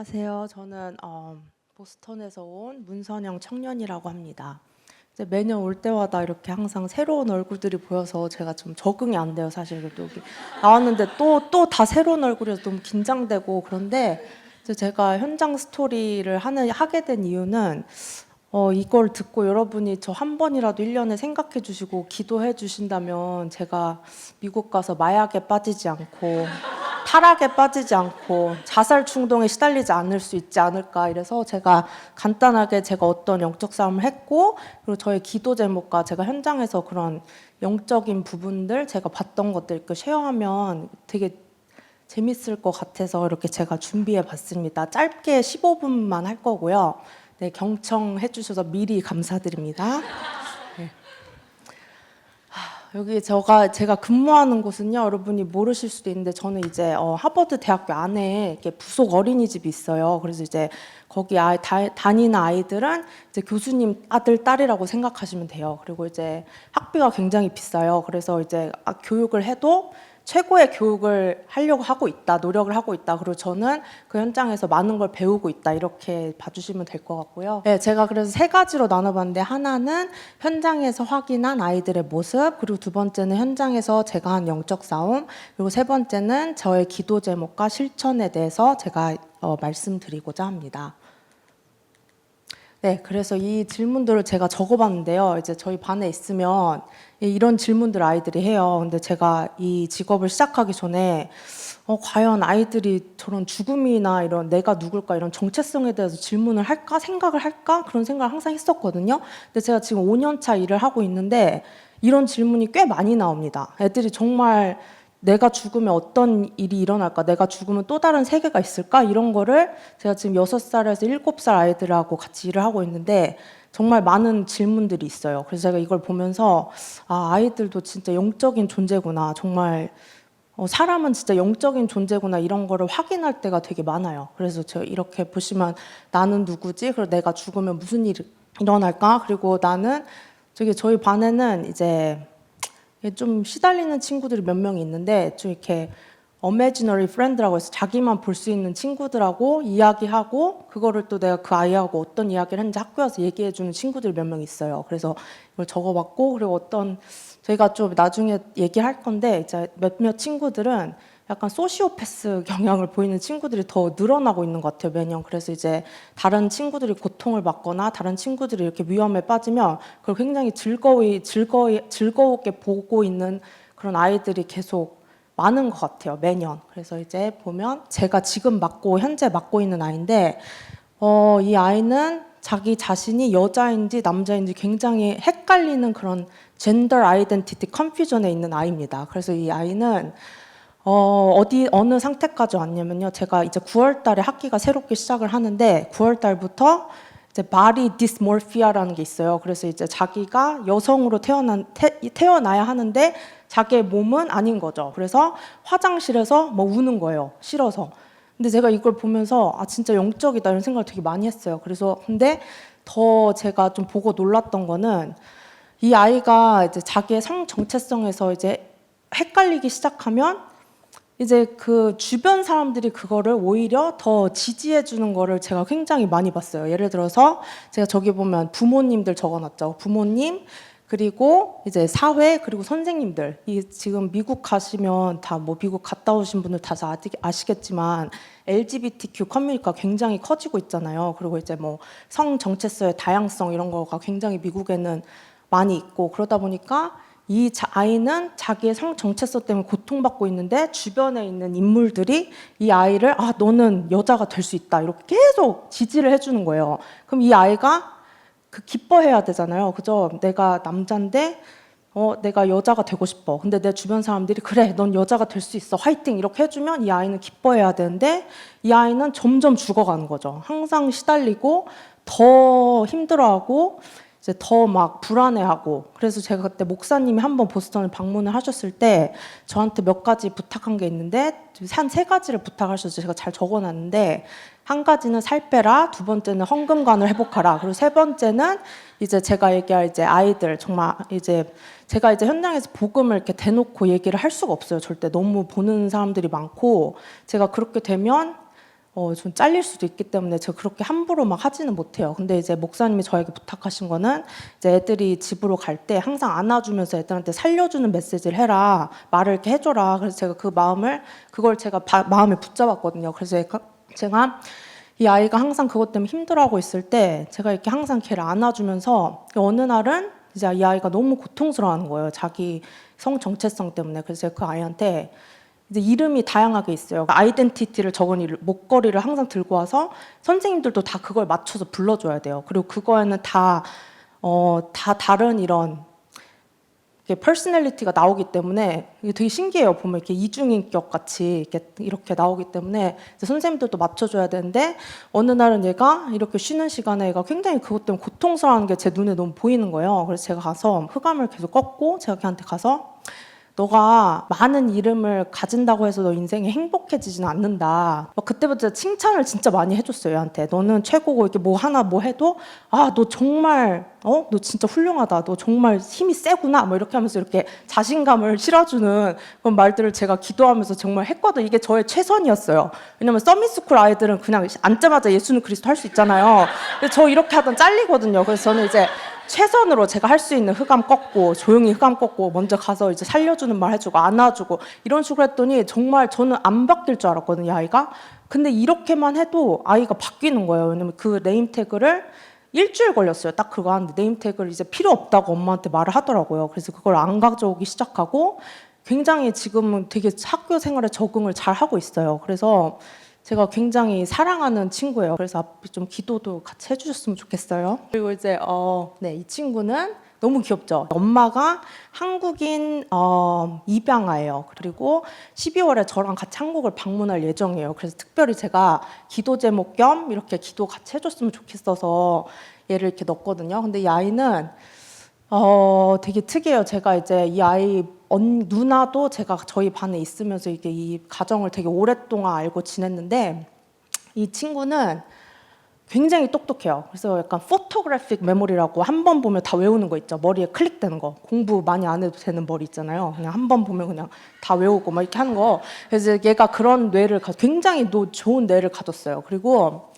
안녕하세요. 저는 보스턴에서 온 문선영 청년이라고 합니다. 이제 매년 올 때마다 이렇게 항상 새로운 얼굴들이 보여서 제가 좀 적응이 안 돼요. 사실 그래도 여기 나왔는데 또 다 새로운 얼굴이어서 너무 긴장되고 그런데 이제 제가 현장 스토리를 하게 된 이유는 이걸 듣고 여러분이 저 한 번이라도 1년에 생각해 주시고 기도해 주신다면 제가 미국 가서 마약에 빠지지 않고 타락에 빠지지 않고 자살 충동에 시달리지 않을 수 있지 않을까 이래서 제가 간단하게 제가 어떤 영적 싸움을 했고 그리고 저의 기도 제목과 제가 현장에서 그런 영적인 부분들 제가 봤던 것들 이렇게 쉐어하면 되게 재밌을 것 같아서 이렇게 제가 준비해 봤습니다. 짧게 15분만 할 거고요. 네, 경청해 주셔서 미리 감사드립니다. 네. 여기 제가 근무하는 곳은요, 여러분이 모르실 수도 있는데 저는 이제 하버드 대학교 안에 이렇게 부속 어린이집이 있어요. 그래서 이제 거기 다니는 아이들은 이제 교수님 아들 딸이라고 생각하시면 돼요. 그리고 이제 학비가 굉장히 비싸요. 그래서 이제 교육을 해도 최고의 교육을 하려고 하고 있다, 노력을 하고 있다. 그리고 저는 그 현장에서 많은 걸 배우고 있다. 이렇게 봐주시면 될 것 같고요. 네, 제가 그래서 세 가지로 나눠봤는데 하나는 현장에서 확인한 아이들의 모습, 그리고 두 번째는 현장에서 제가 한 영적 싸움, 그리고 세 번째는 저의 기도 제목과 실천에 대해서 제가 말씀드리고자 합니다. 네, 그래서 이 질문들을 제가 적어봤는데요. 이제 저희 반에 있으면 이런 질문들 아이들이 해요. 근데 제가 이 직업을 시작하기 전에 과연 아이들이 저런 죽음이나 이런 내가 누굴까 이런 정체성에 대해서 질문을 할까 생각을 할까 그런 생각을 항상 했었거든요. 근데 제가 지금 5년 차 일을 하고 있는데 이런 질문이 꽤 많이 나옵니다. 애들이 정말 내가 죽으면 어떤 일이 일어날까? 내가 죽으면 또 다른 세계가 있을까? 이런 거를 제가 지금 6살에서 7살 아이들하고 같이 일을 하고 있는데 정말 많은 질문들이 있어요. 그래서 제가 이걸 보면서 아이들도 진짜 영적인 존재구나. 정말 사람은 진짜 영적인 존재구나 이런 거를 확인할 때가 되게 많아요. 그래서 제가 이렇게 보시면 나는 누구지? 그리고 내가 죽으면 무슨 일이 일어날까? 그리고 나는 저희 반에는 이제 좀 시달리는 친구들이 몇 명이 있는데 좀 이렇게 imaginary friend라고 해서 자기만 볼 수 있는 친구들하고 이야기하고 그거를 또 내가 그 아이하고 어떤 이야기를 했는지 학교에 와서 얘기해 주는 친구들이 몇 명 있어요. 그래서 이걸 적어봤고 그리고 저희가 좀 나중에 얘기할 건데 이제 몇몇 친구들은 약간 소시오패스 경향을 보이는 친구들이 더 늘어나고 있는 것 같아요, 매년. 그래서 이제 다른 친구들이 고통을 받거나 다른 친구들이 이렇게 위험에 빠지면 그걸 굉장히 즐거웠게 보고 있는 그런 아이들이 계속 많은 것 같아요, 매년. 그래서 이제 보면 제가 지금 현재 맡고 있는 아이인데, 이 아이는 자기 자신이 여자인지 남자인지 굉장히 헷갈리는 그런 젠더 아이덴티티 컨퓨전에 있는 아이입니다. 그래서 이 아이는 어느 상태까지 왔냐면요. 제가 이제 9월 달에 학기가 새롭게 시작을 하는데 9월 달부터 이제 body dysmorphia라는 게 있어요. 그래서 이제 자기가 여성으로 태어나야 하는데 자기의 몸은 아닌 거죠. 그래서 화장실에서 뭐 우는 거예요. 싫어서. 근데 제가 이걸 보면서 진짜 영적이다 이런 생각을 되게 많이 했어요. 근데 더 제가 좀 보고 놀랐던 거는 이 아이가 이제 자기의 성 정체성에서 이제 헷갈리기 시작하면 이제 그 주변 사람들이 그거를 오히려 더 지지해 주는 거를 제가 굉장히 많이 봤어요. 예를 들어서 제가 저기 보면 부모님들 적어놨죠. 부모님 그리고 이제 사회 그리고 선생님들. 지금 미국 가시면 다 뭐 미국 갔다 오신 분들 다 아시겠지만 LGBTQ 커뮤니티가 굉장히 커지고 있잖아요. 그리고 이제 뭐 성 정체성의 다양성 이런 거가 굉장히 미국에는 많이 있고 그러다 보니까 이 아이는 자기의 성 정체성 때문에 고통받고 있는데 주변에 있는 인물들이 이 아이를 너는 여자가 될 수 있다 이렇게 계속 지지를 해주는 거예요. 그럼 이 아이가 기뻐해야 되잖아요. 그죠? 내가 남잔데 내가 여자가 되고 싶어. 근데 내 주변 사람들이 그래 넌 여자가 될 수 있어 화이팅 이렇게 해주면 이 아이는 기뻐해야 되는데 이 아이는 점점 죽어가는 거죠. 항상 시달리고 더 힘들어하고 이제 더 막 불안해하고 그래서 제가 그때 목사님이 한번 보스턴을 방문을 하셨을 때 저한테 몇 가지 부탁한 게 있는데 한 3가지를 부탁하셔서 제가 잘 적어놨는데 한 가지는 살 빼라, 두 번째는 헌금관을 회복하라, 그리고 세 번째는 이제 제가 얘기할 이제 아이들 정말 이제 제가 이제 현장에서 복음을 이렇게 대놓고 얘기를 할 수가 없어요. 절대 너무 보는 사람들이 많고 제가 그렇게 되면 좀 잘릴 수도 있기 때문에 제가 그렇게 함부로 막 하지는 못해요. 근데 이제 목사님이 저에게 부탁하신 거는 이제 애들이 집으로 갈 때 항상 안아주면서 애들한테 살려주는 메시지를 해라, 말을 이렇게 해줘라. 그래서 제가 그걸 제가 마음에 붙잡았거든요. 그래서 제가 이 아이가 항상 그것 때문에 힘들어하고 있을 때 제가 이렇게 항상 걔를 안아주면서 어느 날은 이제 이 아이가 너무 고통스러워하는 거예요. 자기 성 정체성 때문에. 그래서 제가 그 아이한테 이제 이름이 다양하게 있어요. 아이덴티티를 적은 목걸이를 항상 들고 와서 선생님들도 다 그걸 맞춰서 불러줘야 돼요. 그리고 그거에는 다 다른 이런 퍼스널리티가 나오기 때문에 이게 되게 신기해요. 보면 이렇게 이중인격 같이 이렇게 나오기 때문에 이제 선생님들도 맞춰줘야 되는데 어느 날은 얘가 이렇게 쉬는 시간에 얘가 굉장히 그것 때문에 고통스러워하는 게 제 눈에 너무 보이는 거예요. 그래서 제가 가서 흑암을 계속 꺾고 제가 걔한테 가서 너가 많은 이름을 가진다고 해서 너 인생이 행복해지지는 않는다. 그때부터 칭찬을 진짜 많이 해줬어요. 얘한테. 너는 최고고 이렇게 뭐 하나 뭐 해도 너 정말 너 진짜 훌륭하다. 너 정말 힘이 세구나. 뭐 이렇게 하면서 이렇게 자신감을 실어주는 그런 말들을 제가 기도하면서 정말 했거든. 이게 저의 최선이었어요. 왜냐면 서밋스쿨 아이들은 그냥 앉자마자 예수는 그리스도 할 수 있잖아요. 근데 저 이렇게 하던 잘리거든요. 그래서 저는 이제 최선으로 제가 할 수 있는 흑암 꺾고 조용히 흑암 꺾고 먼저 가서 이제 살려주는 말 해주고 안아주고 이런 식으로 했더니 정말 저는 안 바뀔 줄 알았거든요, 아이가. 근데 이렇게만 해도 아이가 바뀌는 거예요. 왜냐면 그 네임태그를 일주일 걸렸어요. 딱 그거 하는데 네임태그를 이제 필요 없다고 엄마한테 말을 하더라고요. 그래서 그걸 안 가져오기 시작하고 굉장히 지금은 되게 학교 생활에 적응을 잘 하고 있어요. 그래서 제가 굉장히 사랑하는 친구예요. 그래서 앞에 좀 기도도 같이 해주셨으면 좋겠어요. 그리고 이제 이 친구는 너무 귀엽죠. 엄마가 한국인 입양아예요. 그리고 12월에 저랑 같이 한국을 방문할 예정이에요. 그래서 특별히 제가 기도 제목 겸 이렇게 기도 같이 해줬으면 좋겠어서 얘를 이렇게 넣었거든요. 근데 이 아이는 되게 특이해요. 제가 이제 이 아이 누나도 제가 저희 반에 있으면서 이게 이 가정을 되게 오랫동안 알고 지냈는데 이 친구는 굉장히 똑똑해요. 그래서 약간 포토그래픽 메모리라고 한 번 보면 다 외우는 거 있죠. 머리에 클릭되는 거. 공부 많이 안 해도 되는 머리 있잖아요. 그냥 한 번 보면 그냥 다 외우고 막 이렇게 하는 거. 그래서 얘가 그런 뇌를 굉장히 좋은 뇌를 가졌어요. 그리고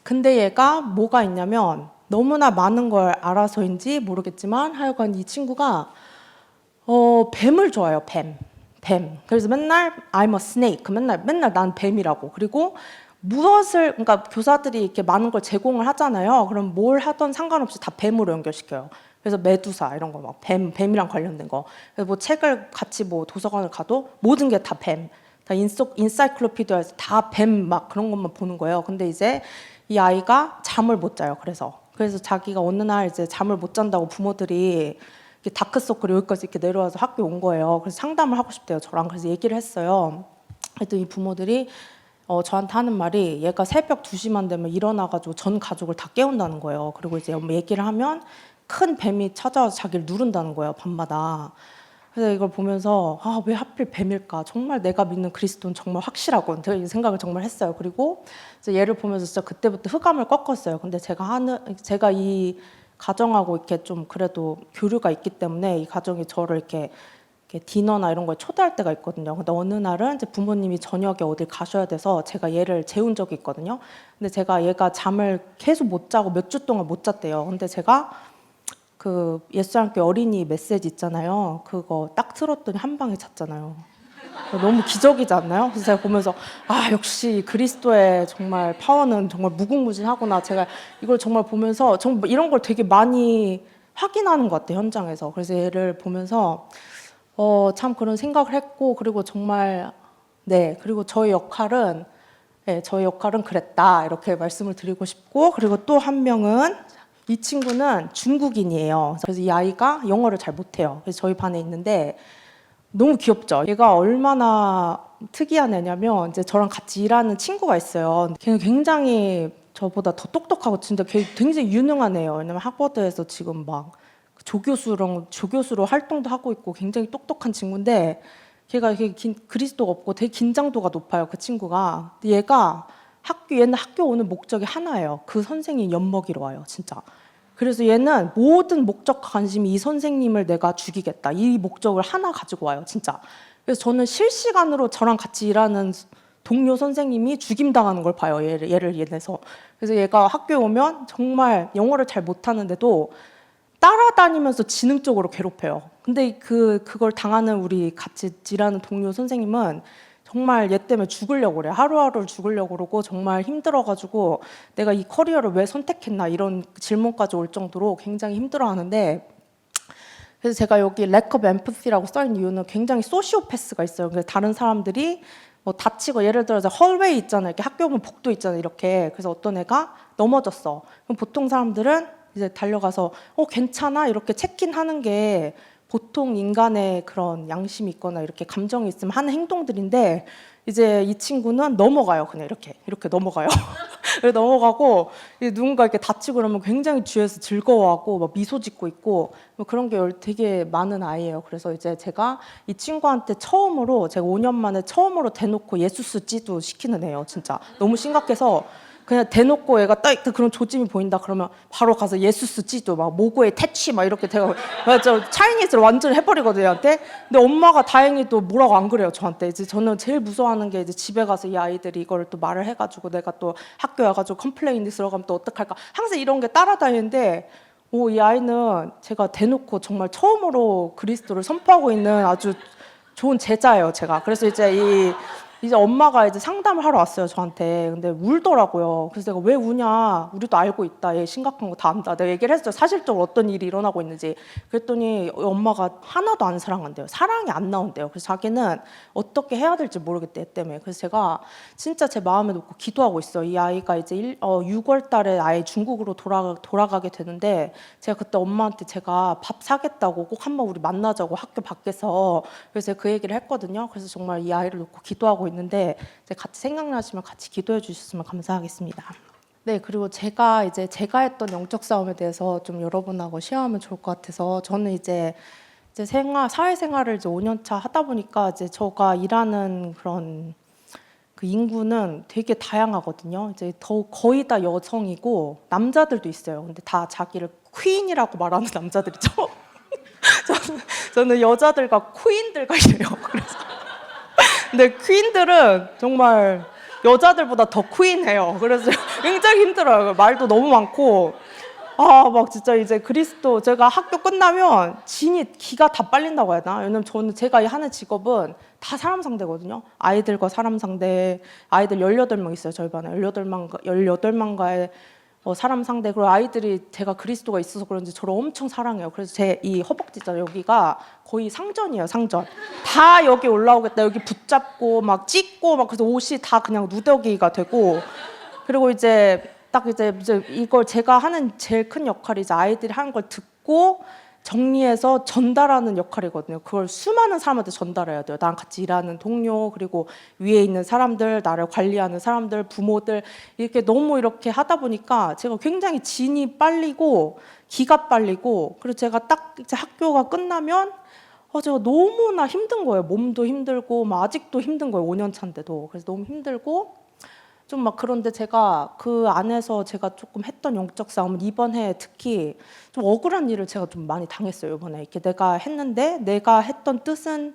근데 얘가 뭐가 있냐면 너무나 많은 걸 알아서인지 모르겠지만 하여간 이 친구가 뱀을 좋아해요. 뱀. 그래서 맨날 I'm a snake. 맨날 난 뱀이라고. 그리고 그러니까 교사들이 이렇게 많은 걸 제공을 하잖아요. 그럼 뭘 하던 상관없이 다 뱀으로 연결시켜요. 그래서 메두사 이런 거 막 뱀이랑 관련된 거. 그래서 뭐 책을 같이 뭐 도서관을 가도 모든 게 다 뱀. 다 인사이클로피디아에서 다 뱀 막 그런 것만 보는 거예요. 근데 이제 이 아이가 잠을 못 자요. 그래서 자기가 어느 날 이제 잠을 못 잔다고 부모들이 다크서클이 여기까지 이렇게 내려와서 학교에 온 거예요. 그래서 상담을 하고 싶대요, 저랑. 그래서 얘기를 했어요. 그랬더니 이 부모들이 저한테 하는 말이 얘가 새벽 2시만 되면 일어나가지고 전 가족을 다 깨운다는 거예요. 그리고 이제 얘기를 하면 큰 뱀이 찾아와서 자기를 누른다는 거예요, 밤마다. 그래서 이걸 보면서 왜 하필 뱀일까? 정말 내가 믿는 그리스도는 정말 확실하군. 제가 이 생각을 정말 했어요. 그리고 얘를 보면서 진짜 그때부터 흑암을 꺾었어요. 근데 제가 이 가정하고 이렇게 좀 그래도 교류가 있기 때문에 이 가정이 저를 이렇게 디너나 이런 거에 초대할 때가 있거든요. 근데 어느 날은 이제 부모님이 저녁에 어딜 가셔야 돼서 제가 얘를 재운 적이 있거든요. 근데 얘가 잠을 계속 못 자고 몇 주 동안 못 잤대요. 근데 제가 그 예수님께 어린이 메시지 있잖아요. 그거 딱 틀었더니 한 방에 잤잖아요. 너무 기적이지 않나요? 그래서 제가 보면서 역시 그리스도의 정말 파워는 정말 무궁무진하구나. 제가 이걸 정말 보면서 정말 이런 걸 되게 많이 확인하는 것 같아요, 현장에서. 그래서 얘를 보면서 참 그런 생각을 했고, 그리고 정말 그리고 저희 역할은 그랬다 이렇게 말씀을 드리고 싶고, 그리고 또 한 명은 이 친구는 중국인이에요. 그래서 이 아이가 영어를 잘 못해요. 그래서 저희 반에 있는데 너무 귀엽죠. 얘가 얼마나 특이한 애냐면 이제 저랑 같이 일하는 친구가 있어요. 걔는 굉장히 저보다 더 똑똑하고 진짜 굉장히 유능한 애예요. 왜냐면 하버드에서 지금 막 조교수로 활동도 하고 있고 굉장히 똑똑한 친구인데 걔가 그리스도가 없고 되게 긴장도가 높아요. 그 친구가. 근데 얘는 학교 오는 목적이 하나예요. 그 선생님 엿먹이러 와요, 진짜. 그래서 얘는 모든 목적과 관심이 이 선생님을 내가 죽이겠다. 이 목적을 하나 가지고 와요, 진짜. 그래서 저는 실시간으로 저랑 같이 일하는 동료 선생님이 죽임당하는 걸 봐요. 얘를 인해서. 그래서 얘가 학교에 오면 정말 영어를 잘 못하는데도 따라다니면서 지능적으로 괴롭혀요. 근데 그걸 당하는 우리 같이 일하는 동료 선생님은 정말 얘 때문에 죽으려고 그래. 하루하루를 죽으려고 그러고 정말 힘들어가지고 내가 이 커리어를 왜 선택했나 이런 질문까지 올 정도로 굉장히 힘들어하는데, 그래서 제가 여기 lack of empathy라고 써있는 이유는 굉장히 소시오패스가 있어요. 그래서 다른 사람들이 뭐 다치고, 예를 들어서 헐웨이 있잖아요. 이렇게 학교 오면 복도 있잖아요. 이렇게. 그래서 어떤 애가 넘어졌어. 그럼 보통 사람들은 이제 달려가서 괜찮아? 이렇게 체크인하는 게 보통 인간의 그런 양심이 있거나 이렇게 감정이 있으면 하는 행동들인데, 이제 이 친구는 넘어가요. 그냥 이렇게 넘어가요. 넘어가고 누군가 이렇게 다치고 그러면 굉장히 뒤에서 즐거워하고 막 미소 짓고 있고 뭐 그런 게 되게 많은 아이예요. 그래서 이제 제가 이 친구한테 처음으로, 제가 5년 만에 처음으로 대놓고 예수스 찌도 시키는 애예요. 진짜 너무 심각해서 그냥 대놓고 애가 딱 그런 조짐이 보인다 그러면 바로 가서 예수스 찌도 막 모고에 태취 막 이렇게 제가 차이니즈를 완전 해버리거든요, 얘한테. 근데 엄마가 다행히도 뭐라고 안 그래요, 저한테. 이제 저는 제일 무서워하는 게 이제 집에 가서 이 아이들이 이거를 또 말을 해가지고 내가 또 학교에 와가지고 컴플레인이 들어가면 또 어떡할까. 항상 이런 게 따라다니는데, 이 아이는 제가 대놓고 정말 처음으로 그리스도를 선포하고 있는 아주 좋은 제자예요, 제가. 그래서 이제 엄마가 이제 상담을 하러 왔어요, 저한테. 근데 울더라고요. 그래서 내가 왜 우냐? 우리도 알고 있다. 얘 심각한 거 다 안다. 내가 얘기를 했어요. 사실적으로 어떤 일이 일어나고 있는지. 그랬더니 엄마가 하나도 안 사랑한대요. 사랑이 안 나온대요. 그래서 자기는 어떻게 해야 될지 모르겠대, 얘 때문에. 그래서 제가 진짜 제 마음에 놓고 기도하고 있어요. 이 아이가 이제 6월 달에 아예 중국으로 돌아가게 되는데, 제가 그때 엄마한테 제가 밥 사겠다고 꼭 한번 우리 만나자고 학교 밖에서. 그래서 제가 그 얘기를 했거든요. 그래서 정말 이 아이를 놓고 기도하고 있는데, 이제 같이 생각나시면 같이 기도해 주셨으면 감사하겠습니다. 네, 그리고 제가 했던 영적 싸움에 대해서 좀 여러분하고 쉐어하면 좋을 것 같아서, 저는 이제 사회생활을 이제 5년 차 하다 보니까 이제 제가 일하는 그런 그 인구는 되게 다양하거든요. 이제 거의 다 여성이고 남자들도 있어요. 근데 다 자기를 퀸이라고 말하는 남자들이죠. 저는 여자들과 퀸들과 이래요. 그래서 근데 퀸들은 정말 여자들보다 더 퀸해요. 그래서 굉장히 힘들어요. 말도 너무 많고. 막 진짜 이제 그리스도, 제가 학교 끝나면 기가 다 빨린다고 해야 되나? 왜냐면 제가 하는 직업은 다 사람 상대거든요. 아이들과 사람 상대, 아이들 18명 있어요. 저희 반에 18만가의 사람 상대. 그리고 아이들이 제가 그리스도가 있어서 그런지 저를 엄청 사랑해요. 그래서 제 이 허벅지 있잖아요. 여기가 거의 상전이에요, 상전. 다 여기 올라오겠다. 여기 붙잡고 막 찢고 막, 그래서 옷이 다 그냥 누더기가 되고. 그리고 이제 이걸 제가 하는 제일 큰 역할이 이제 아이들이 하는 걸 듣고 정리해서 전달하는 역할이거든요. 그걸 수많은 사람한테 전달해야 돼요. 나랑 같이 일하는 동료, 그리고 위에 있는 사람들, 나를 관리하는 사람들, 부모들, 이렇게 너무 이렇게 하다 보니까 제가 굉장히 진이 빨리고 기가 빨리고, 그리고 제가 딱 이제 학교가 끝나면 제가 너무나 힘든 거예요. 몸도 힘들고 막 아직도 힘든 거예요. 5년 차인데도. 그래서 너무 힘들고 좀 막, 그런데 제가 그 안에서 제가 조금 했던 영적 싸움은 이번 해에 특히 좀 억울한 일을 제가 좀 많이 당했어요. 이번에 이렇게 내가 했는데, 내가 했던 뜻은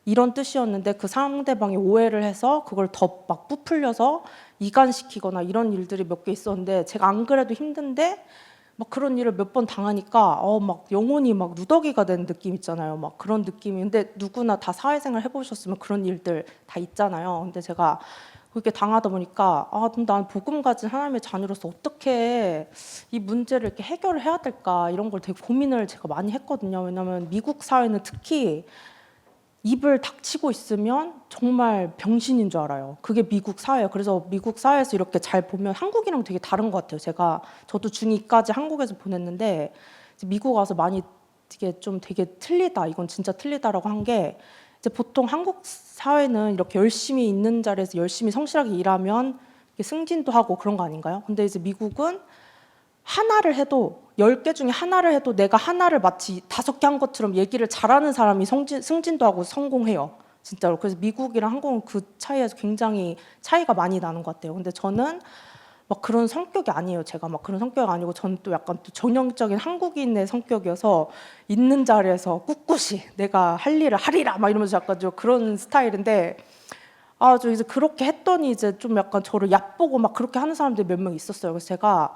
이런 뜻이었는데 그 상대방이 오해를 해서 그걸 더 막 부풀려서 이간시키거나 이런 일들이 몇 개 있었는데, 제가 안 그래도 힘든데 막 그런 일을 몇 번 당하니까 막 영혼이 막 누더기가 된 느낌 있잖아요. 막 그런 느낌이. 근데 누구나 다 사회생활 해보셨으면 그런 일들 다 있잖아요. 근데 제가 그렇게 당하다 보니까 난 복음 가진 하나님의 자녀로서 어떻게 이 문제를 이렇게 해결을 해야 될까, 이런 걸 되게 고민을 제가 많이 했거든요. 왜냐하면 미국 사회는 특히 입을 닥치고 있으면 정말 병신인 줄 알아요. 그게 미국 사회예요. 그래서 미국 사회에서 이렇게 잘 보면 한국이랑 되게 다른 것 같아요. 저도 중2까지 한국에서 보냈는데 미국 와서 많이 되게 틀리다, 이건 진짜 틀리다라고 한 게, 이제 보통 한국 사회는 이렇게 열심히 있는 자리에서 열심히 성실하게 일하면 승진도 하고 그런 거 아닌가요? 근데 이제 미국은 하나를 해도, 10개 중에 하나를 해도 내가 하나를 마치 5개 한 것처럼 얘기를 잘하는 사람이 승진도 하고 성공해요. 진짜로. 그래서 미국이랑 한국은 그 차이에서 굉장히 차이가 많이 나는 것 같아요. 근데 저는 막 그런 성격이 아니에요. 제가 막 그런 성격이 아니고, 저는 또 약간 또 전형적인 한국인의 성격이어서 있는 자리에서 꿋꿋이 내가 할 일을 하리라 막 이러면서 약간 좀 그런 스타일인데, 저 이제 그렇게 했더니 이제 좀 약간 저를 얕보고 막 그렇게 하는 사람들이 몇 명 있었어요. 그래서 제가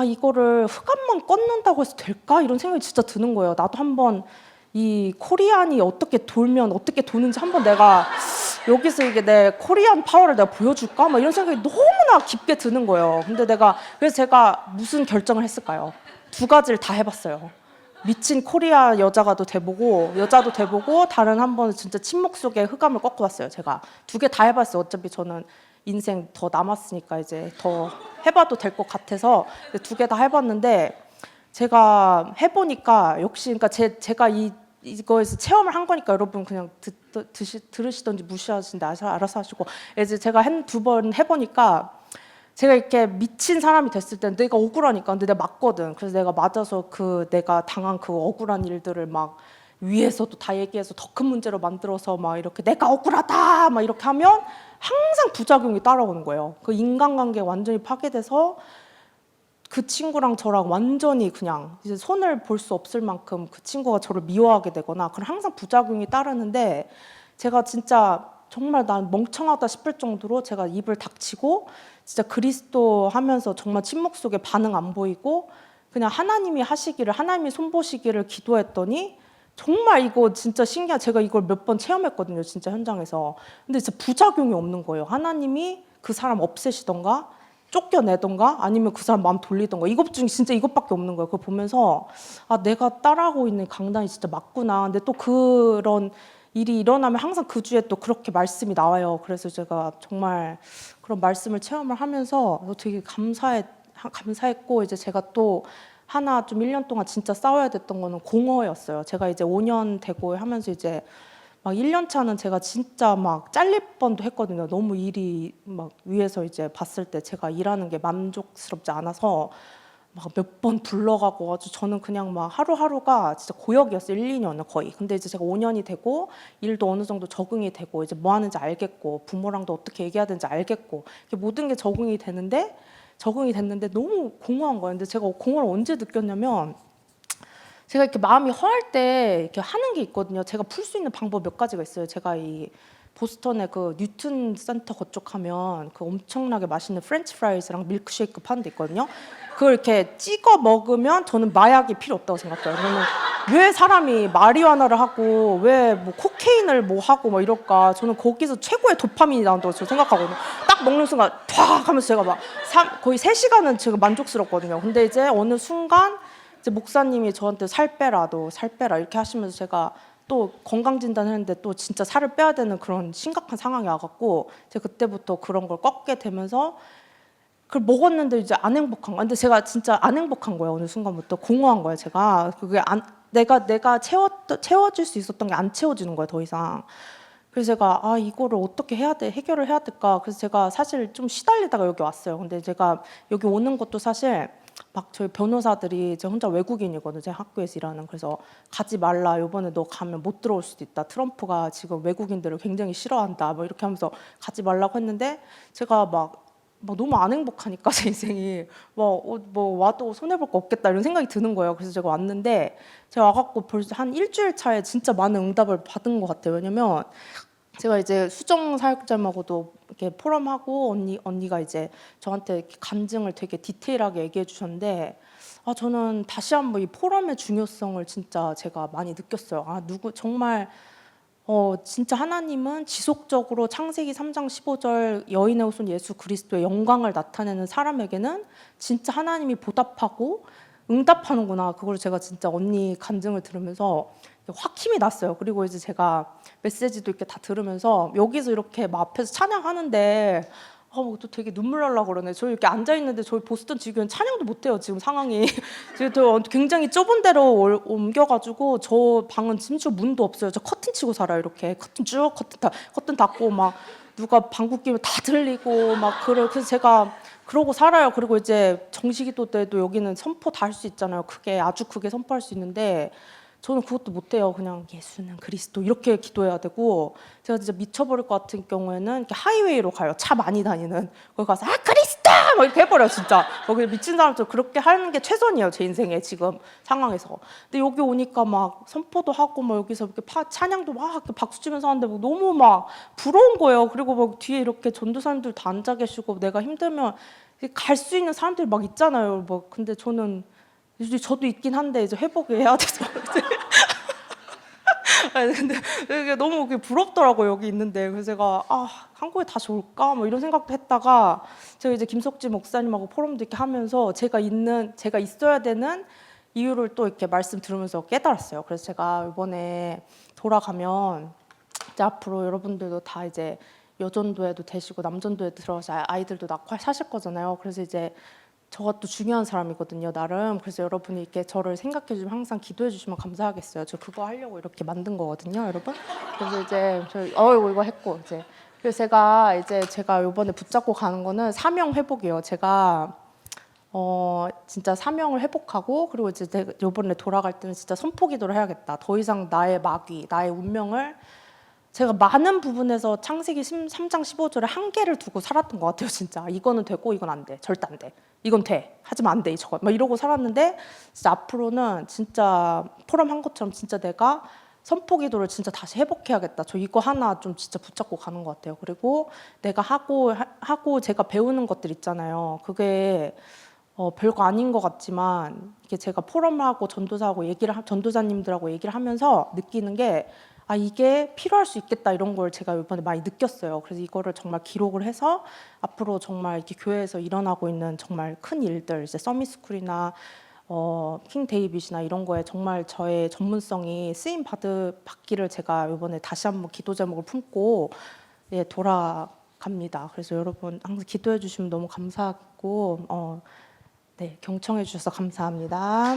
이거를 흑암만 꺾는다고 해서 될까? 이런 생각이 진짜 드는 거예요. 나도 한번 이 코리안이 어떻게 돌면 어떻게 도는지 한번 내가 여기서 이게 내 코리안 파워를 내가 보여줄까? 막 이런 생각이 너무나 깊게 드는 거예요. 근데 그래서 제가 무슨 결정을 했을까요? 두 가지를 다 해봤어요. 미친 코리아 여자도 돼보고 다른 한 번은 진짜 침묵 속에 흑암을 꺾어봤어요. 제가 두 개 다 해봤어요. 어차피 저는 인생 더 남았으니까 이제 더 해봐도 될 것 같아서 두 개 다 해봤는데 제가 해보니까 역시 그러니까 제가 이거에서 체험을 한 거니까 여러분 그냥 들으시던지 무시하시는데 알아서 하시고 이제 제가 두 번 해보니까 제가 이렇게 미친 사람이 됐을 때 내가 억울하니까 근데 내가 맞거든. 그래서 내가 맞아서 내가 당한 그 억울한 일들을 막 위에서도 다 얘기해서 더 큰 문제로 만들어서 막 이렇게 내가 억울하다 막 이렇게 하면 항상 부작용이 따라오는 거예요. 그 인간관계가 완전히 파괴돼서 그 친구랑 저랑 완전히 그냥 이제 손을 볼 수 없을 만큼 그 친구가 저를 미워하게 되거나 그런 항상 부작용이 따르는데 제가 진짜 정말 난 멍청하다 싶을 정도로 제가 입을 닥치고 진짜 그리스도 하면서 정말 침묵 속에 반응 안 보이고 그냥 하나님이 하시기를 하나님이 손보시기를 기도했더니 정말 이거 진짜 신기한 제가 이걸 몇 번 체험했거든요. 진짜 현장에서. 근데 진짜 부작용이 없는 거예요. 하나님이 그 사람 없애시던가 쫓겨내던가 아니면 그 사람 마음 돌리던가 이것 중에 진짜 이것밖에 없는 거예요. 그걸 보면서 내가 따라하고 있는 강단이 진짜 맞구나. 근데 또 그런 일이 일어나면 항상 그 주에 또 그렇게 말씀이 나와요. 그래서 제가 정말 그런 말씀을 체험을 하면서 되게 감사했고 이제 제가 또 하나 좀 1년 동안 진짜 싸워야 됐던 거는 공허였어요. 제가 이제 5년 되고 하면서 이제 막 1년 차는 제가 진짜 막 잘릴 뻔도 했거든요. 너무 일이 막 위에서 이제 봤을 때 제가 일하는 게 만족스럽지 않아서 막 몇 번 불러가고 아주 저는 그냥 막 하루하루가 진짜 고역이었어요. 1, 2년은 거의. 근데 이제 제가 5년이 되고 일도 어느 정도 적응이 되고 이제 뭐 하는지 알겠고 부모랑도 어떻게 얘기해야 되는지 알겠고 모든 게 적응이 됐는데 너무 공허한 거예요. 근데 제가 공허를 언제 느꼈냐면 제가 이렇게 마음이 허할 때 이렇게 하는 게 있거든요. 제가 풀 수 있는 방법 몇 가지가 있어요. 제가 이 보스턴에 그 뉴튼 센터 거쪽하면 그 엄청나게 맛있는 프렌치 프라이즈랑 밀크쉐이크 파는 데 있거든요. 그걸 이렇게 찍어 먹으면 저는 마약이 필요 없다고 생각해요. 그러면 왜 사람이 마리화나를 하고 왜 뭐 코케인을 뭐 하고 뭐 이럴까? 저는 거기서 최고의 도파민이 나온다고 저 생각하거든요. 딱 먹는 순간 탁 하면서 제가 막 거의 3시간은 제가 만족스럽거든요. 근데 이제 어느 순간 이제 목사님이 저한테 살 빼라 이렇게 하시면서 제가 또 건강 진단했는데 또 진짜 살을 빼야 되는 그런 심각한 상황이 와갖고 제가 그때부터 그런 걸 꺾게 되면서 그걸 먹었는데 이제 안 행복한 거야. 근데 제가 진짜 안 행복한 거예요. 어느 순간부터 공허한 거예요. 제가 그게 내가 채워줄 수 있었던 게 안 채워지는 거예요. 더 이상. 그래서 제가 이거를 어떻게 해야 돼? 해결을 해야 될까? 그래서 제가 사실 좀 시달리다가 여기 왔어요. 근데 제가 여기 오는 것도 사실 막 저희 변호사들이 제 혼자 외국인이거든요. 제 학교에서 일하는. 그래서 가지 말라. 이번에 너 가면 못 들어올 수도 있다. 트럼프가 지금 외국인들을 굉장히 싫어한다. 뭐 이렇게 하면서 가지 말라고 했는데 제가 막 너무 안 행복하니까 제 인생이 뭐 와도 손해볼 거 없겠다 이런 생각이 드는 거예요. 그래서 제가 왔는데 제가 와갖고 벌써 한 일주일 차에 진짜 많은 응답을 받은 것 같아요. 왜냐면 제가 이제 수정 사역자님하고도 이렇게 포럼하고 언니가 이제 저한테 이렇게 간증을 되게 디테일하게 얘기해 주셨는데 저는 다시 한번 이 포럼의 중요성을 진짜 제가 많이 느꼈어요. 정말 진짜 하나님은 지속적으로 창세기 3장 15절 여인의 후손 예수 그리스도의 영광을 나타내는 사람에게는 진짜 하나님이 보답하고 응답하는구나. 그걸 제가 진짜 언니 간증을 들으면서 확 힘이 났어요. 그리고 이제 제가 메시지도 이렇게 다 들으면서 여기서 이렇게 막 앞에서 찬양하는데 또 되게 눈물 날라 그러네. 저 이렇게 앉아 있는데 저희 보스턴 지교는 찬양도 못 해요. 지금 상황이 지금 굉장히 좁은 데로 옮겨가지고 저 방은 심지어 문도 없어요. 저 커튼 치고 살아요. 이렇게 커튼 닫고 막 누가 방귀 끼면 다 들리고 막 그래. 그래서 제가 그러고 살아요. 그리고 이제 정식기도 때도 여기는 선포 다 할 수 있잖아요. 아주 크게 선포할 수 있는데. 저는 그것도 못해요. 그냥 예수는 그리스도 이렇게 기도해야 되고 제가 진짜 미쳐버릴 것 같은 경우에는 이렇게 하이웨이로 가요. 차 많이 다니는 거기 가서 그리스도 막 이렇게 해버려 진짜. 여기 미친 사람처럼 그렇게 하는 게 최선이에요 제 인생에 지금 상황에서. 근데 여기 오니까 막 선포도 하고 막 여기서 이렇게 찬양도 막 이렇게 박수 치면서 하는데 막 너무 막 부러운 거예요. 그리고 막 뒤에 이렇게 전도사님들 다 앉아 계시고 내가 힘들면 갈 수 있는 사람들이 막 있잖아요. 뭐 근데 저도 있긴 한데 이제 회복해야 돼서. 아니, 근데 이게 너무 부럽더라고요 여기 있는데. 그래서 제가 한국에 다시 올까 뭐 이런 생각도 했다가 제가 이제 김석지 목사님하고 포럼도 이렇게 하면서 제가 있어야 되는 이유를 또 이렇게 말씀 들으면서 깨달았어요. 그래서 제가 이번에 돌아가면 이제 앞으로 여러분들도 다 이제 여전도에도 되시고 남전도에 들어가서 아이들도 낳고 사실 거잖아요. 그래서 이제 저가 또 중요한 사람이거든요, 나름. 그래서 여러분이 이렇게 저를 생각해 주시면 항상 기도해 주시면 감사하겠어요. 저 그거 하려고 이렇게 만든 거거든요, 여러분. 그래서 이제 이거 했고 이제 그래서 제가 이번에 붙잡고 가는 거는 사명 회복이에요. 제가 진짜 사명을 회복하고 그리고 이제 이번에 돌아갈 때는 진짜 선포기도를 해야겠다. 더 이상 나의 마귀, 나의 운명을 제가 많은 부분에서 창세기 3장 15절에 한계를 두고 살았던 것 같아요. 진짜 이거는 되고 이건 안 돼. 절대 안 돼. 이건 돼. 하지만 안 돼. 저거 막 이러고 살았는데 진짜 앞으로는 진짜 포럼 한 것처럼 진짜 내가 선포기도를 진짜 다시 회복해야겠다. 저 이거 하나 좀 진짜 붙잡고 가는 것 같아요. 그리고 내가 하고 제가 배우는 것들 있잖아요. 그게 별거 아닌 것 같지만 이게 제가 포럼하고 전도사님들하고 얘기를 하면서 느끼는 게 이게 필요할 수 있겠다 이런 걸 제가 이번에 많이 느꼈어요. 그래서 이거를 정말 기록을 해서 앞으로 정말 이렇게 교회에서 일어나고 있는 정말 큰 일들, 이제 서밋스쿨이나 킹 데이빗이나 이런 거에 정말 저의 전문성이 쓰임 받기를 제가 이번에 다시 한번 기도 제목을 품고 돌아갑니다. 그래서 여러분 항상 기도해 주시면 너무 감사하고 네, 경청해 주셔서 감사합니다.